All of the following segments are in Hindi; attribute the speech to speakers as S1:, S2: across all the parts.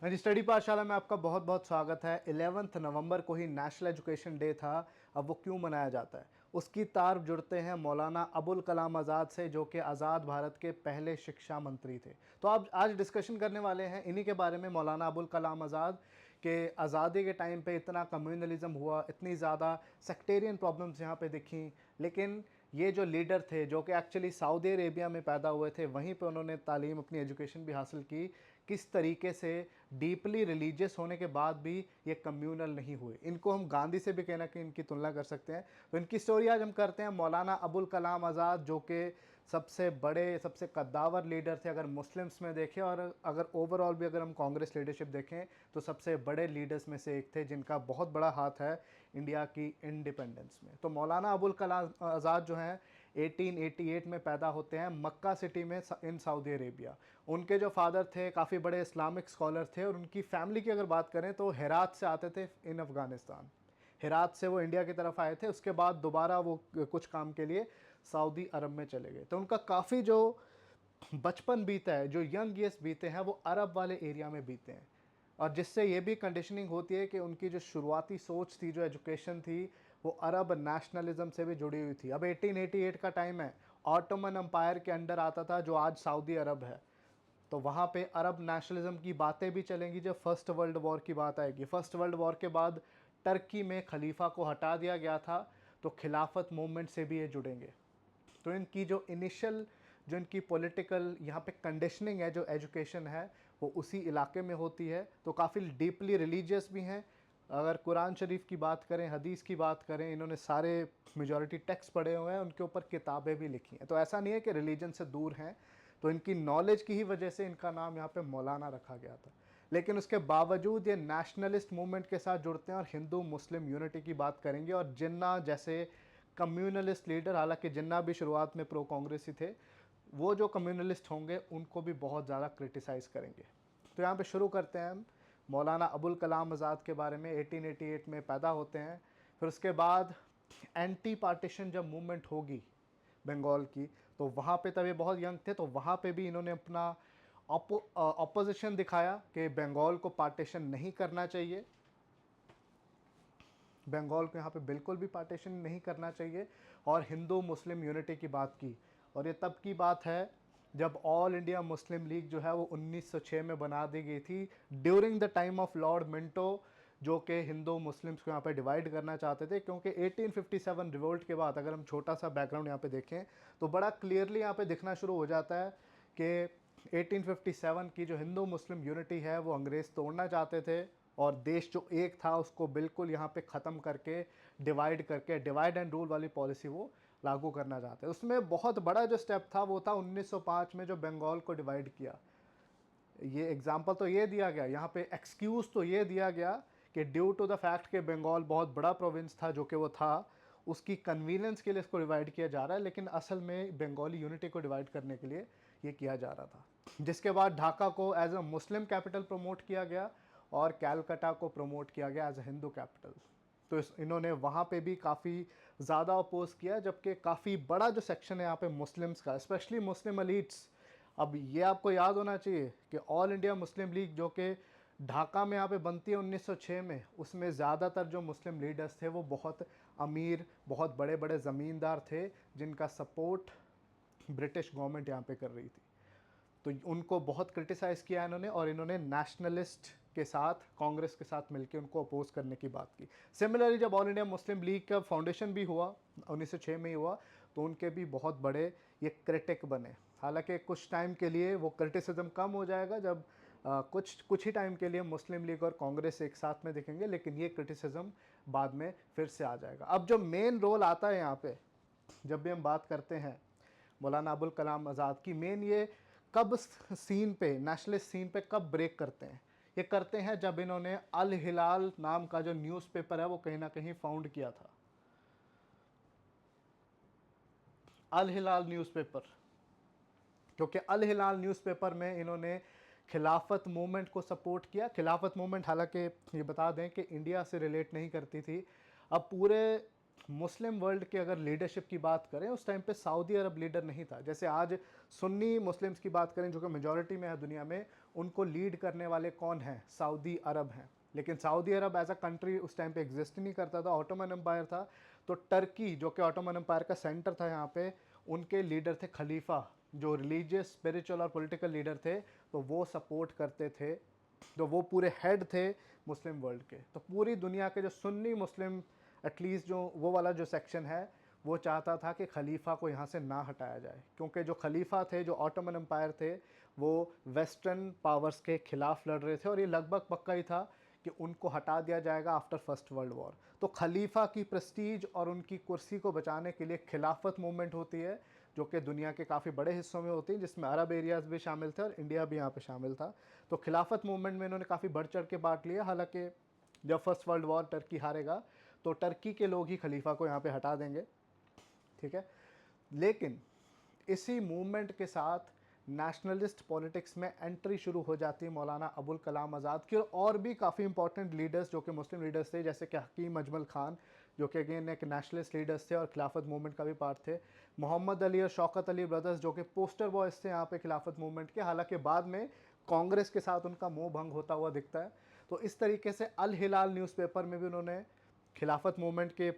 S1: हाँ जी, स्टडी पाठशाला में आपका बहुत बहुत स्वागत है। 11 नवंबर को ही नेशनल एजुकेशन डे था। अब वो क्यों मनाया जाता है, उसकी तार जुड़ते हैं मौलाना अबुल कलाम आज़ाद से, जो कि आज़ाद भारत के पहले शिक्षा मंत्री थे। तो अब आज डिस्कशन करने वाले हैं इन्हीं के बारे में। मौलाना अबुल कलाम आज़ाद के आज़ादी के टाइम पे इतना कम्युनलिज्म हुआ, इतनी ज़्यादा सेक्टेरियन प्रॉब्लम्स यहाँ पे दिखी, लेकिन ये जो लीडर थे जो कि एक्चुअली सऊदी अरेबिया में पैदा हुए थे, वहीं पे उन्होंने तालीम, अपनी एजुकेशन भी हासिल की। किस तरीके से डीपली रिलीजियस होने के बाद भी ये कम्यूनल नहीं हुए। इनको हम गांधी से भी कहना कि इनकी तुलना कर सकते हैं। तो इनकी स्टोरी आज हम करते हैं। मौलाना अबुल कलाम आज़ाद जो कि सबसे बड़े, सबसे कद्दावर लीडर थे अगर मुस्लिम्स में देखें, और अगर ओवरऑल भी अगर हम कांग्रेस लीडरशिप देखें तो सबसे बड़े लीडर्स में से एक थे, जिनका बहुत बड़ा हाथ है इंडिया की इंडिपेंडेंस में। तो मौलाना अबुल कलाम आज़ाद जो हैं 1888 में पैदा होते हैं मक्का सिटी में इन सऊदी अरेबिया। उनके जो फादर थे काफ़ी बड़े इस्लामिक स्कॉलर थे, और उनकी फैमिली की अगर बात करें तो हेरात से आते थे इन अफ़गानिस्तान। हेरात से वो इंडिया की तरफ आए थे, उसके बाद दोबारा वो कुछ काम के लिए सऊदी अरब में चले गए। तो उनका काफ़ी जो बचपन बीता है, जो यंग ईयर्स बीते हैं, वो अरब वाले एरिया में बीते हैं। और जिससे ये भी कंडीशनिंग होती है कि उनकी जो शुरुआती सोच थी, जो एजुकेशन थी, वो अरब नेशनलिज्म से भी जुड़ी हुई थी। अब 1888 का टाइम है, ऑटोमन एम्पायर के अंडर आता था जो आज सऊदी अरब है। तो वहाँ पे अरब नेशनलिज्म की बातें भी चलेंगी जब फर्स्ट वर्ल्ड वॉर की बात आएगी। फर्स्ट वर्ल्ड वॉर के बाद टर्की में खलीफा को हटा दिया गया था, तो खिलाफत मूवमेंट से भी ये जुड़ेंगे। तो इनकी जो इनिशियल, जो इनकी पॉलिटिकल यहाँ पे कंडीशनिंग है, जो एजुकेशन है, वो उसी इलाके में होती है। तो काफ़ी डीपली रिलीजियस भी हैं। अगर कुरान शरीफ की बात करें, हदीस की बात करें, इन्होंने सारे मेजॉरिटी टेक्स्ट पढ़े हुए हैं, उनके ऊपर किताबें भी लिखी हैं। तो ऐसा नहीं है कि रिलीजन से दूर हैं। तो इनकी नॉलेज की ही वजह से इनका नाम यहाँ पे मौलाना रखा गया था। लेकिन उसके बावजूद ये नेशनलिस्ट मूवमेंट के साथ जुड़ते हैं और हिंदू मुस्लिम यूनिटी की बात करेंगे। और जिन्ना जैसे कम्युनलिस्ट लीडर, हालांकि जिन्ना भी शुरुआत में प्रो कांग्रेस ही थे, वो जो कम्युनलिस्ट होंगे उनको भी बहुत ज़्यादा क्रिटिसाइज़ करेंगे। तो यहाँ पे शुरू करते हैं हम मौलाना अबुल कलाम आज़ाद के बारे में। 1888 में पैदा होते हैं। फिर उसके बाद एंटी पार्टीशन जब मूवमेंट होगी बंगाल की, तो वहाँ पे तब ये बहुत यंग थे, तो वहाँ पे भी इन्होंने अपना ऑपोजिशन दिखाया कि बंगाल को पार्टीशन नहीं करना चाहिए, बंगाल को यहाँ पे बिल्कुल भी पार्टीशन नहीं करना चाहिए, और हिंदू मुस्लिम यूनिटी की बात की। और ये तब की बात है जब ऑल इंडिया मुस्लिम लीग जो है वो 1906 में बना दी गई थी, during the time of Lord Minto, जो कि हिंदू मुस्लिम्स को यहाँ पे डिवाइड करना चाहते थे। क्योंकि 1857 रिवोल्ट के बाद अगर हम छोटा सा बैकग्राउंड यहाँ पे देखें तो बड़ा क्लियरली यहाँ पे दिखना शुरू हो जाता है कि 1857 की जो हिंदू मुस्लिम यूनिटी है वो अंग्रेज़ तोड़ना चाहते थे, और देश जो एक था उसको बिल्कुल यहाँ पे ख़त्म करके, डिवाइड करके, डिवाइड एंड रूल वाली पॉलिसी वो लागू करना चाहते हैं। उसमें बहुत बड़ा जो स्टेप था वो था 1905 में जो बंगाल को डिवाइड किया। ये एग्जाम्पल तो ये दिया गया, यहाँ पे एक्सक्यूज़ तो ये दिया गया कि ड्यू टू द फैक्ट कि बंगाल बहुत बड़ा प्रोविंस था, जो कि वो था, उसकी कन्वीनियंस के लिए इसको डिवाइड किया जा रहा है, लेकिन असल में बंगाली यूनिटी को डिवाइड करने के लिए ये किया जा रहा था। जिसके बाद ढाका को as a Muslim capital promote किया गया, और कैलकाटा को प्रमोट किया गया एज अ हिंदू कैपिटल। तो इन्होंने वहाँ पे भी काफ़ी ज़्यादा अपोज किया, जबकि काफ़ी बड़ा जो सेक्शन है यहाँ पे मुस्लिम्स का, स्पेशली मुस्लिम एलिट्स। अब ये आपको याद होना चाहिए कि ऑल इंडिया मुस्लिम लीग जो कि ढाका में यहाँ पे बनती है 1906 में, उसमें ज़्यादातर जो मुस्लिम लीडर्स थे वो बहुत अमीर, बहुत बड़े बड़े ज़मींदार थे, जिनका सपोर्ट ब्रिटिश गवर्नमेंट यहाँ पे कर रही थी। तो उनको बहुत क्रिटिसाइज़ किया इन्होंने, और इन्होंने नेशनलिस्ट के साथ, कांग्रेस के साथ मिलकर उनको अपोज करने की बात की। सिमिलरली जब ऑल इंडिया मुस्लिम लीग का फाउंडेशन भी हुआ 1906 में ही हुआ, तो उनके भी बहुत बड़े ये क्रिटिक बने। हालांकि कुछ टाइम के लिए वो क्रिटिसिज्म कम हो जाएगा जब कुछ ही टाइम के लिए मुस्लिम लीग और कांग्रेस एक साथ में दिखेंगे, लेकिन ये क्रिटिसिज्म बाद में फिर से आ जाएगा। अब जो मेन रोल आता है यहाँ पे, जब भी हम बात करते हैं मौलाना अबुल कलाम आज़ाद की, मेन ये कब सीन पे, नेशनलिस्ट सीन पे कब ब्रेक करते हैं। ये करते हैं जब इन्होंने अल हिलाल नाम का जो न्यूज़पेपर है वो कहीं ना कहीं फाउंड किया था। अल हिलाल न्यूज़पेपर, क्योंकि अल हिलाल न्यूज़पेपर में इन्होंने खिलाफत मूवमेंट को सपोर्ट किया। खिलाफत मूवमेंट हालांकि ये बता दें कि इंडिया से रिलेट नहीं करती थी। अब पूरे मुस्लिम वर्ल्ड के अगर लीडरशिप की बात करें, उस टाइम पे सऊदी अरब लीडर नहीं था। जैसे आज सुन्नी मुस्लिम्स की बात करें जो कि मेजॉरिटी में है दुनिया में, उनको लीड करने वाले कौन हैं? सऊदी अरब हैं। लेकिन Saudi Arab as a country उस टाइम पे एग्जिस्ट ही नहीं करता था, ऑटोमन एम्पायर था। तो टर्की जो कि ऑटोमन एम्पायर का सेंटर था यहाँ पे, उनके लीडर थे खलीफा, जो रिलीजियस, स्पिरिचुअल और पॉलिटिकल लीडर थे, तो वो सपोर्ट करते थे। तो वो पूरे हेड थे मुस्लिम वर्ल्ड के। तो पूरी दुनिया के जो सुन्नी मुस्लिम, एटलीस्ट जो वो वाला जो सेक्शन है, वो चाहता था कि खलीफा को यहाँ से ना हटाया जाए, क्योंकि जो खलीफा थे, जो ऑटोमन एम्पायर थे, वो वेस्टर्न पावर्स के खिलाफ लड़ रहे थे और ये लगभग पक्का ही था कि उनको हटा दिया जाएगा आफ्टर फर्स्ट वर्ल्ड वॉर। तो खलीफा की प्रेस्टीज और उनकी कुर्सी को बचाने के लिए खिलाफत मूवमेंट होती है, जो कि दुनिया के काफ़ी बड़े हिस्सों में होती है, जिसमें अरब एरियाज़ भी शामिल थे और इंडिया भी यहाँ पे शामिल था। तो खिलाफत मूवमेंट में इन्होंने काफ़ी बढ़ चढ़ के बांट लिया। हालांकि जब फर्स्ट वर्ल्ड वॉर टर्की हारेगा तो टर्की के लोग ही खलीफा को यहाँ पे हटा देंगे, ठीक है। लेकिन इसी मूवमेंट के साथ नेशनलिस्ट पॉलिटिक्स में एंट्री शुरू हो जाती है मौलाना अबुल कलाम आज़ाद की, और भी काफ़ी इंपॉर्टेंट लीडर्स जो कि मुस्लिम लीडर्स थे, जैसे कि हकीम अजमल खान, जो कि अगेन एक नेशनलिस्ट लीडर्स थे और खिलाफत मूवमेंट का भी पार्ट थे। मोहम्मद अली और शौकत अली ब्रदर्स, जो कि पोस्टर बॉयज थे यहाँ पे खिलाफत मूवमेंट के। हालांकि बाद में कांग्रेस के साथ उनका मोह भंग होता हुआ दिखता है। तो इस तरीके से अल हिलाल न्यूज़पेपर में भी उन्होंने खिलाफत मूवमेंट के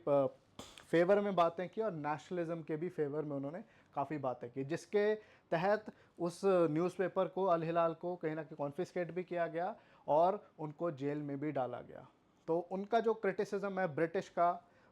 S1: फेवर में बातें की और नेशनलिज्म के भी फेवर में उन्होंने काफ़ी बातें की, जिसके तहत उस न्यूज़पेपर को, अल हिलाल को, कहीं ना कहीं कॉन्फिस्केट भी किया गया और उनको जेल में भी डाला गया। तो उनका जो क्रिटिसिज्म है ब्रिटिश का,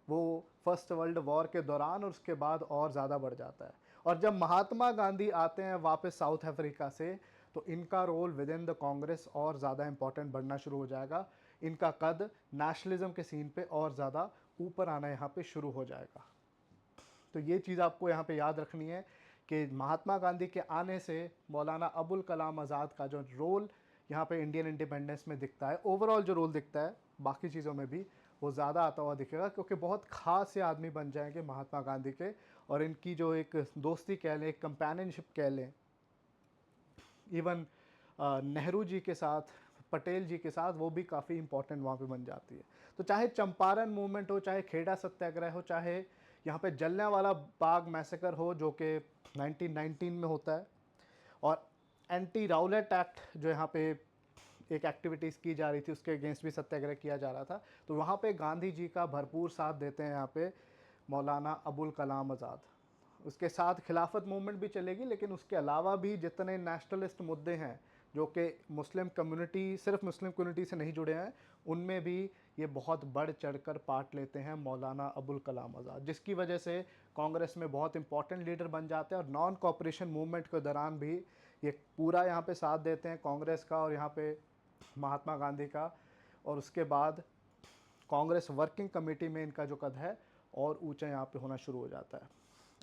S1: वो फर्स्ट वर्ल्ड वॉर के दौरान और उसके बाद और ज़्यादा बढ़ जाता है। और जब महात्मा गांधी आते हैं वापस साउथ अफ्रीका से, तो इनका role within the Congress और ज़्यादा इंपॉर्टेंट बढ़ना शुरू हो जाएगा। इनका कद नेशनलिज्म के सीन पे और ज़्यादा ऊपर आना यहाँ पे शुरू हो जाएगा। तो ये चीज़ आपको यहाँ पे याद रखनी है कि महात्मा गांधी के आने से मौलाना अबुल कलाम आज़ाद का जो रोल यहाँ पे इंडियन इंडिपेंडेंस में दिखता है, ओवरऑल जो रोल दिखता है बाकी चीज़ों में भी, वो ज़्यादा आता हुआ दिखेगा, क्योंकि बहुत ख़ास से आदमी बन जाएंगे महात्मा गांधी के। और इनकी जो एक दोस्ती कह लें, एक कंपेनियनशिप कह लें, इवन नेहरू जी के साथ, पटेल जी के साथ, वो भी काफ़ी इंपॉर्टेंट वहाँ पे बन जाती है। तो चाहे चंपारण मूवमेंट हो, चाहे खेड़ा सत्याग्रह हो, चाहे यहाँ पे जलियांवाला बाग मैसेकर हो जो कि 1919 में होता है, और एंटी राउलेट एक्ट जो यहाँ पे एक एक्टिविटीज़ की जा रही थी, उसके अगेंस्ट भी सत्याग्रह किया जा रहा था, तो वहाँ पे गांधी जी का भरपूर साथ देते हैं यहाँ पे मौलाना अबुल कलाम आज़ाद। उसके साथ खिलाफत मूवमेंट भी चलेगी, लेकिन उसके अलावा भी जितने नेशनलिस्ट मुद्दे हैं जो कि मुस्लिम कम्युनिटी, सिर्फ मुस्लिम कम्युनिटी से नहीं जुड़े हैं, उनमें भी ये बहुत बढ़ चढ़कर पार्ट लेते हैं मौलाना अबुल कलाम आज़ाद, जिसकी वजह से कांग्रेस में बहुत इंपॉर्टेंट लीडर बन जाते हैं। और नॉन कॉपरेशन मूवमेंट के दौरान भी ये पूरा यहाँ पे साथ देते हैं कांग्रेस का और यहाँ पे महात्मा गांधी का। और उसके बाद कांग्रेस वर्किंग कमेटी में इनका जो कद है और ऊंचा यहाँ पे होना शुरू हो जाता है।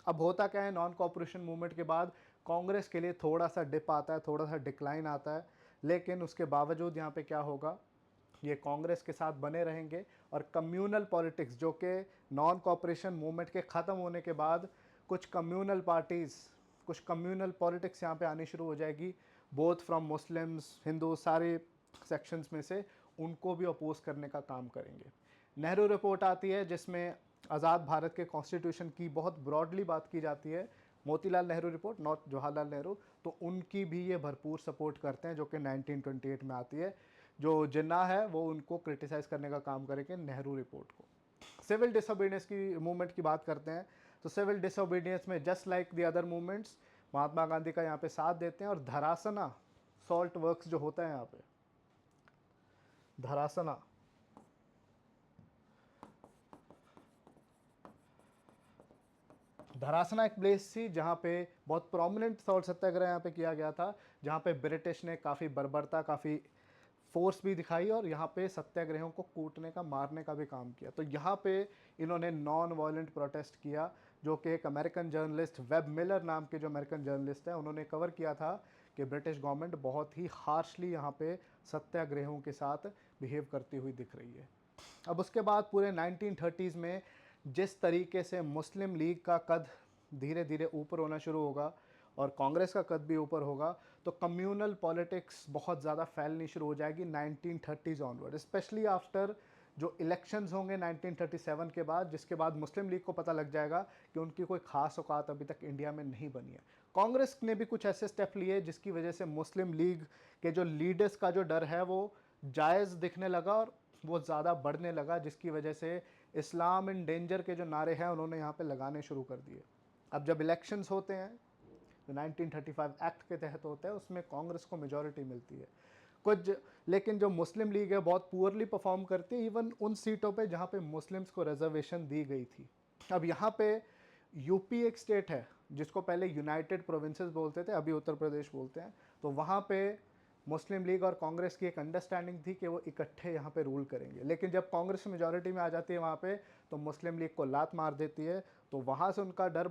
S1: अब होता क्या है, नॉन कॉपरेशन मूवमेंट के बाद कांग्रेस के लिए थोड़ा सा डिप आता है, थोड़ा सा डिक्लाइन आता है, लेकिन उसके बावजूद यहाँ पे क्या होगा, ये कांग्रेस के साथ बने रहेंगे। और कम्यूनल पॉलिटिक्स, जो कि नॉन कॉपरेशन मूवमेंट के ख़त्म होने के बाद कुछ कम्यूनल पार्टीज़, कुछ कम्यूनल पॉलिटिक्स यहाँ पे आनी शुरू हो जाएगी, बोथ फ्रॉम मुस्लिम्स, हिंदू, सारे सेक्शंस में से, उनको भी अपोज करने का काम करेंगे। नेहरू रिपोर्ट आती है जिसमें आज़ाद भारत के कॉन्स्टिट्यूशन की बहुत ब्रॉडली बात की जाती है, मोतीलाल नेहरू रिपोर्ट, नॉट जवाहरलाल नेहरू, तो उनकी भी ये भरपूर सपोर्ट करते हैं, जो कि 1928 में आती है। जो जिन्ना है वो उनको क्रिटिसाइज़ करने का काम करेंगे नेहरू रिपोर्ट को। सिविल डिसोबीडियंस की मूवमेंट की बात करते हैं, तो सिविल डिसोबीडियंस में just like the other movements Mahatma Gandhi का यहाँ पे साथ देते हैं। और धरासना सॉल्ट वर्क्स जो होता है यहाँ पे, धरासना धरासना एक प्लेस थी जहाँ पे बहुत प्रोमिनेंट सॉल्ट सत्याग्रह यहाँ पे किया गया था, जहाँ पे ब्रिटिश ने काफ़ी बर्बरता, काफ़ी फोर्स भी दिखाई और यहाँ पे सत्याग्रहियों को कूटने का, मारने का भी काम किया। तो यहाँ पे इन्होंने नॉन वायलेंट प्रोटेस्ट किया, जो कि एक अमेरिकन जर्नलिस्ट, वेब मिलर नाम के जो अमेरिकन जर्नलिस्ट हैं, उन्होंने कवर किया था कि ब्रिटिश गवर्नमेंट बहुत ही हार्शली यहाँ पे सत्याग्रहियों के साथ बिहेव करती हुई दिख रही है। अब उसके बाद पूरे 1930s में जिस तरीके से मुस्लिम लीग का कद धीरे धीरे ऊपर होना शुरू होगा और कांग्रेस का कद भी ऊपर होगा, तो कम्यूनल पॉलिटिक्स बहुत ज़्यादा फैलनी शुरू हो जाएगी 1930s ऑनवर्ड, स्पेशली आफ्टर जो इलेक्शंस होंगे 1937 के बाद, जिसके बाद मुस्लिम लीग को पता लग जाएगा कि उनकी कोई खास औकात अभी तक इंडिया में नहीं बनी है। कांग्रेस ने भी कुछ ऐसे स्टेप लिए जिसकी वजह से मुस्लिम लीग के जो लीडर्स का जो डर है वो जायज़ दिखने लगा और वो ज़्यादा बढ़ने लगा, जिसकी वजह से इस्लाम इन डेंजर के जो नारे हैं उन्होंने यहाँ पे लगाने शुरू कर दिए। अब जब इलेक्शंस होते हैं तो 1935 एक्ट के तहत होता है, उसमें कांग्रेस को मेजॉरिटी मिलती है कुछ, लेकिन जो मुस्लिम लीग है बहुत पुअरली परफॉर्म करती है इवन उन सीटों पे जहाँ पे मुस्लिम्स को रिजर्वेशन दी गई थी। अब यहाँ पे यूपी एक स्टेट है जिसको पहले यूनाइटेड प्रोविंसेस बोलते थे, अभी उत्तर प्रदेश बोलते हैं, तो वहाँ पे मुस्लिम लीग और कांग्रेस की एक अंडरस्टैंडिंग थी कि वो इकट्ठे यहाँ पे रूल करेंगे, लेकिन जब कांग्रेस मेजॉरिटी में आ जाती है वहाँ पे तो मुस्लिम लीग को लात मार देती है, तो वहाँ से उनका डर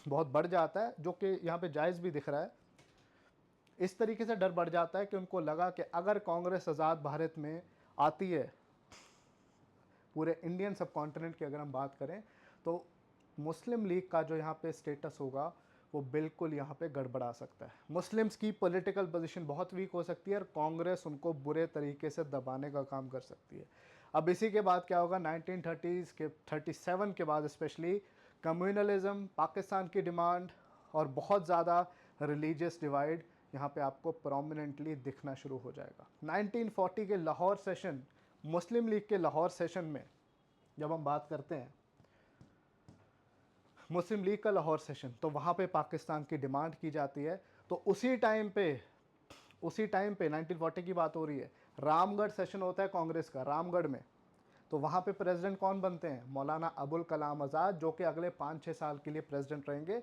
S1: बहुत बढ़ जाता है, जो कि यहाँ पे जायज़ भी दिख रहा है। इस तरीके से डर बढ़ जाता है कि उनको लगा कि अगर कांग्रेस आज़ाद भारत में आती है, पूरे इंडियन सब कॉन्टिनेंट की अगर हम बात करें, तो मुस्लिम लीग का जो यहाँ पे स्टेटस होगा वो बिल्कुल यहाँ पे गड़बड़ा सकता है। मुस्लिम्स की पॉलिटिकल पोजीशन बहुत वीक हो सकती है और कांग्रेस उनको बुरे तरीके से दबाने का काम कर सकती है। अब इसी के बाद क्या होगा, 1930s के 37 के बाद स्पेशली कम्युनलिज्म, पाकिस्तान की डिमांड और बहुत ज़्यादा रिलीजियस डिवाइड यहाँ पे आपको प्रोमिनेंटली दिखना शुरू हो जाएगा। 1940 के लाहौर सेशन, मुस्लिम लीग के लाहौर सेशन में जब हम बात करते हैं मुस्लिम लीग का लाहौर सेशन, तो वहाँ पे पाकिस्तान की डिमांड की जाती है। तो उसी टाइम पे 1940 की बात हो रही है, रामगढ़ सेशन होता है कांग्रेस का रामगढ़ में, तो वहाँ पे प्रेसिडेंट कौन बनते हैं, मौलाना अबुल कलाम आज़ाद, जो कि अगले 5-6 साल के लिए प्रेसिडेंट रहेंगे।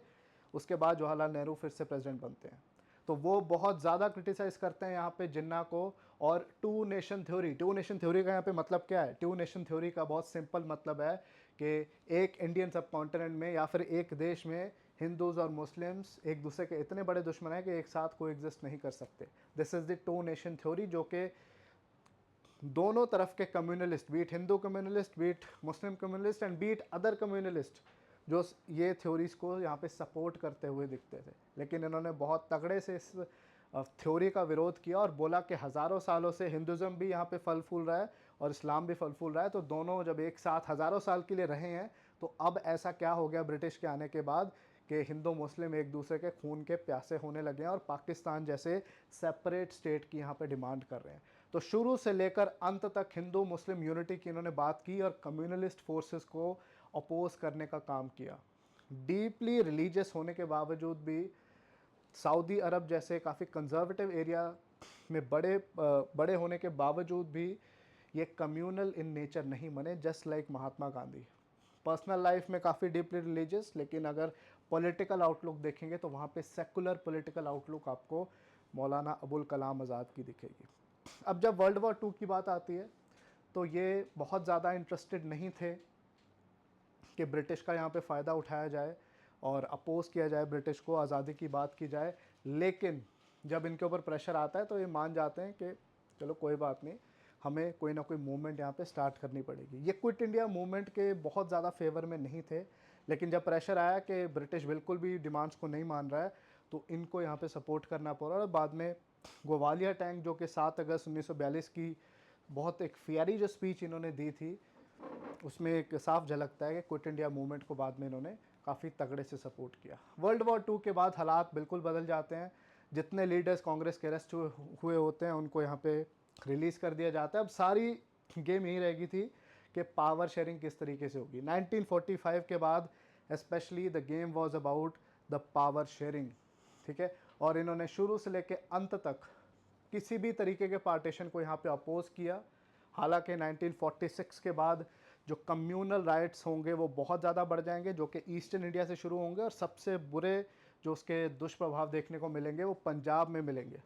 S1: उसके बाद जवाहरलाल नेहरू फिर से प्रेसिडेंट बनते हैं। तो वो बहुत ज़्यादा क्रिटिसाइज़ करते हैं यहाँ पे जिन्ना को और टू नेशन थ्योरी का यहाँ पे मतलब क्या है। टू नेशन थ्योरी का बहुत सिंपल मतलब है कि एक इंडियन सब कॉन्टिनेंट में या फिर एक देश में हिंदूज और मुस्लिम्स एक दूसरे के इतने बड़े दुश्मन हैं कि एक साथ कोएग्जिस्ट नहीं कर सकते। This is the two nation theory, जो कि दोनों तरफ के communalist, be it Hindu communalist, be it Muslim communalist and be it other communalist, जो ये थ्योरीज को यहाँ पे सपोर्ट करते हुए दिखते थे। लेकिन इन्होंने बहुत तगड़े से इस थ्योरी का विरोध किया और बोला कि हज़ारों सालों से हिंदुज़म भी यहाँ पे फल फूल रहा है और इस्लाम भी फल फूल रहा है, तो दोनों जब एक साथ हज़ारों साल के लिए रहे हैं, तो अब ऐसा क्या हो गया ब्रिटिश के आने के बाद कि हिंदू मुस्लिम एक दूसरे के खून के प्यासे होने लगे हैं और पाकिस्तान जैसे सेपरेट स्टेट की यहाँ पे डिमांड कर रहे हैं। तो शुरू से लेकर अंत तक हिंदू मुस्लिम यूनिटी की इन्होंने बात की और कम्युनलिस्ट फोर्सेस को अपोज करने का काम किया। डीपली रिलीजियस होने के बावजूद भी सऊदी अरब जैसे काफ़ी कंजर्वेटिव एरिया में बड़े होने के बावजूद भी ये कम्युनल इन नेचर नहीं बने, just like Mahatma Gandhi. Personal life में काफ़ी डीपली रिलीजियस, लेकिन अगर पॉलिटिकल आउटलुक देखेंगे तो वहाँ पे सेकुलर पॉलिटिकल आउटलुक आपको मौलाना अबुल कलाम आज़ाद की दिखेगी। अब जब वर्ल्ड वॉर 2 की बात आती है तो ये बहुत ज़्यादा इंटरेस्टेड नहीं थे कि ब्रिटिश का यहाँ पे फ़ायदा उठाया जाए और अपोज किया जाए ब्रिटिश को, आज़ादी की बात की जाए। लेकिन जब इनके ऊपर प्रेशर आता है तो ये मान जाते हैं कि चलो कोई बात नहीं, हमें कोई ना कोई मूवमेंट यहाँ पे स्टार्ट करनी पड़ेगी। ये क्विट इंडिया मूवमेंट के बहुत ज़्यादा फेवर में नहीं थे, लेकिन जब प्रेशर आया कि ब्रिटिश बिल्कुल भी डिमांड्स को नहीं मान रहा है तो इनको यहाँ पे सपोर्ट करना पड़ा। और बाद में ग्वालियर टैंक, जो कि 7 अगस्त 1942 की बहुत एक फियारी जो स्पीच इन्होंने दी थी, उसमें एक साफ झलकता है कि क्विट इंडिया मूवमेंट को बाद में इन्होंने काफ़ी तगड़े से सपोर्ट किया। वर्ल्ड वॉर 2 के बाद हालात बिल्कुल बदल जाते हैं। जितने लीडर्स कांग्रेस के अरेस्ट हुए होते हैं उनको यहाँ पे रिलीज़ कर दिया जाता है। अब सारी गेम यही रहेगी थी कि पावर शेयरिंग किस तरीके से होगी। 1945 के बाद specially the game was about the power sharing, ठीक है। और इन्होंने शुरू से लेकर अंत तक किसी भी तरीके के पार्टीशन को यहाँ पे अपोज किया। हालांकि 1946 के बाद जो कम्यूनल राइट्स होंगे वो बहुत ज़्यादा बढ़ जाएंगे, जो कि ईस्टर्न इंडिया से शुरू होंगे, और सबसे बुरे जो उसके दुष्प्रभाव देखने को मिलेंगे वो पंजाब में मिलेंगे,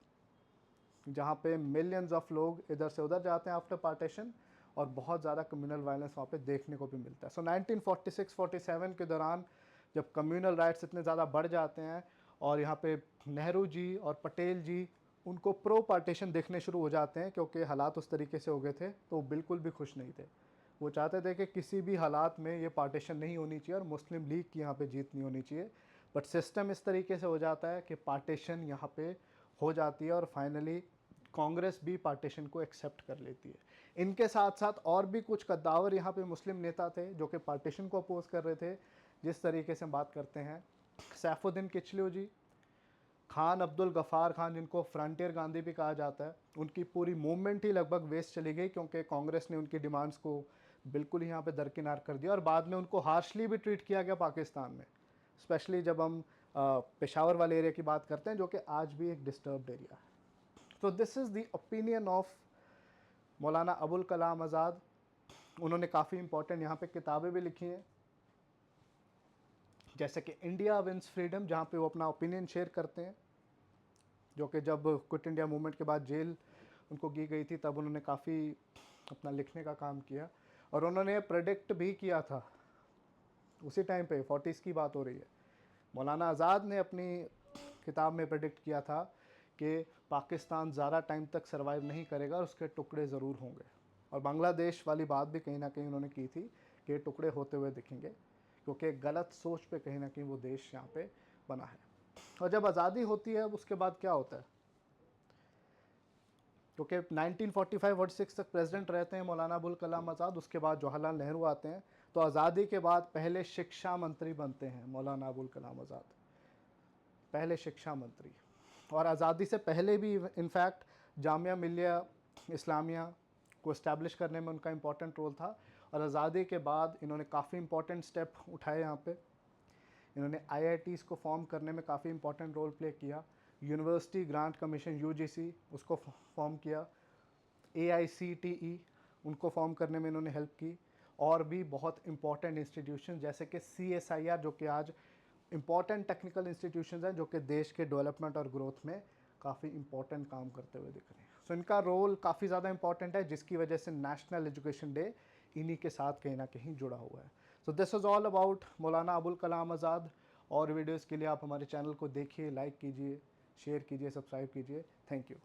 S1: जहाँ पे मिलियंस ऑफ लोग इधर से उधर जाते हैं आफ्टर पार्टीशन और बहुत ज़्यादा कम्युनल वायलेंस वहाँ पे देखने को भी मिलता है। सो 1946-47 के दौरान जब कम्युनल राइट्स इतने ज़्यादा बढ़ जाते हैं और यहाँ पे नेहरू जी और पटेल जी उनको प्रो पार्टीशन देखने शुरू हो जाते हैं, क्योंकि हालात उस तरीके से हो गए थे, तो बिल्कुल भी खुश नहीं थे। वो चाहते थे कि किसी भी हालात में ये पार्टीशन नहीं होनी चाहिए और मुस्लिम लीग की यहाँ पे जीत नहीं होनी चाहिए। बट सिस्टम इस तरीके से हो जाता है कि पार्टीशन यहाँ पे हो जाती है और फाइनली कांग्रेस भी पार्टीशन को एक्सेप्ट कर लेती है। इनके साथ साथ और भी कुछ कद्दावर यहाँ पे मुस्लिम नेता थे जो कि पार्टीशन को अपोज कर रहे थे। जिस तरीके से हम बात करते हैं सैफुद्दीन किचलू जी, खान अब्दुल गफ़ार खान जिनको फ्रंटियर गांधी भी कहा जाता है, उनकी पूरी मूवमेंट ही लगभग वेस्ट चली गई क्योंकि कांग्रेस ने उनकी डिमांड्स को बिल्कुल ही यहाँ पे दरकिनार कर दिया और बाद में उनको हार्शली भी ट्रीट किया गया पाकिस्तान में। स्पेशली जब हम पेशावर वाले एरिया की बात करते हैं जो कि आज भी एक डिस्टर्ब्ड एरिया है। तो this is the opinion of Maulana Abul Kalam Azad. उन्होंने काफ़ी इंपॉर्टेंट यहाँ पे किताबें भी लिखी हैं, जैसे कि इंडिया विंस फ्रीडम, जहाँ पे वो अपना ओपिनियन शेयर करते हैं, जो कि जब क्विट इंडिया मूवमेंट के बाद जेल उनको की गई थी तब उन्होंने काफ़ी अपना लिखने का काम किया और उन्होंने प्रेडिक्ट भी किया था उसी टाइम पे 40s की बात हो रही है। मौलाना आज़ाद ने अपनी किताब में प्रेडिक्ट किया था कि पाकिस्तान ज़्यादा टाइम तक सर्वाइव नहीं करेगा और उसके टुकड़े ज़रूर होंगे। और बांग्लादेश वाली बात भी कहीं ना कहीं उन्होंने की थी कि टुकड़े होते हुए दिखेंगे क्योंकि गलत सोच पे कहीं ना कहीं वो देश यहाँ पे बना है। और जब आज़ादी होती है उसके बाद क्या होता है, क्योंकि 1945-46 तक प्रेसिडेंट रहते हैं मौलाना अबुल कलाम आज़ाद, उसके बाद जवाहरलाल नेहरू आते हैं, तो आज़ादी के बाद पहले शिक्षा मंत्री बनते हैं मौलाना अबुल कलाम आज़ाद, पहले शिक्षा मंत्री। और आज़ादी से पहले भी इनफैक्ट जामिया मिलिया इस्लामिया को इस्टेब्लिश करने में उनका इम्पोर्टेंट रोल था। और आज़ादी के बाद इन्होंने काफ़ी इंपॉर्टेंट स्टेप उठाए यहाँ पे। इन्होंने IITs को फॉर्म करने में काफ़ी इंपॉर्टेंट रोल प्ले किया। यूनिवर्सिटी ग्रांट कमीशन UGC उसको फॉर्म किया। AICTE उनको फॉर्म करने में इन्होंने हेल्प की। और भी बहुत इंपॉर्टेंट इंस्टीट्यूशन जैसे कि CSIR जो कि आज इंपॉर्टेंट टेक्निकल इंस्टीट्यूशंस हैं जो कि देश के डेवलपमेंट और ग्रोथ में काफ़ी इंपॉर्टेंट काम करते हुए दिख रहे हैं। सो इनका रोल काफ़ी ज़्यादा इंपॉर्टेंट है जिसकी वजह से नेशनल एजुकेशन डे इन्हीं के साथ कहीं ना कहीं जुड़ा हुआ है। So this is all about Maulana Abul Kalam Azad. और वीडियोज़ के लिए आप हमारे चैनल को देखिए, लाइक कीजिए, शेयर कीजिए, सब्सक्राइब कीजिए। Thank you.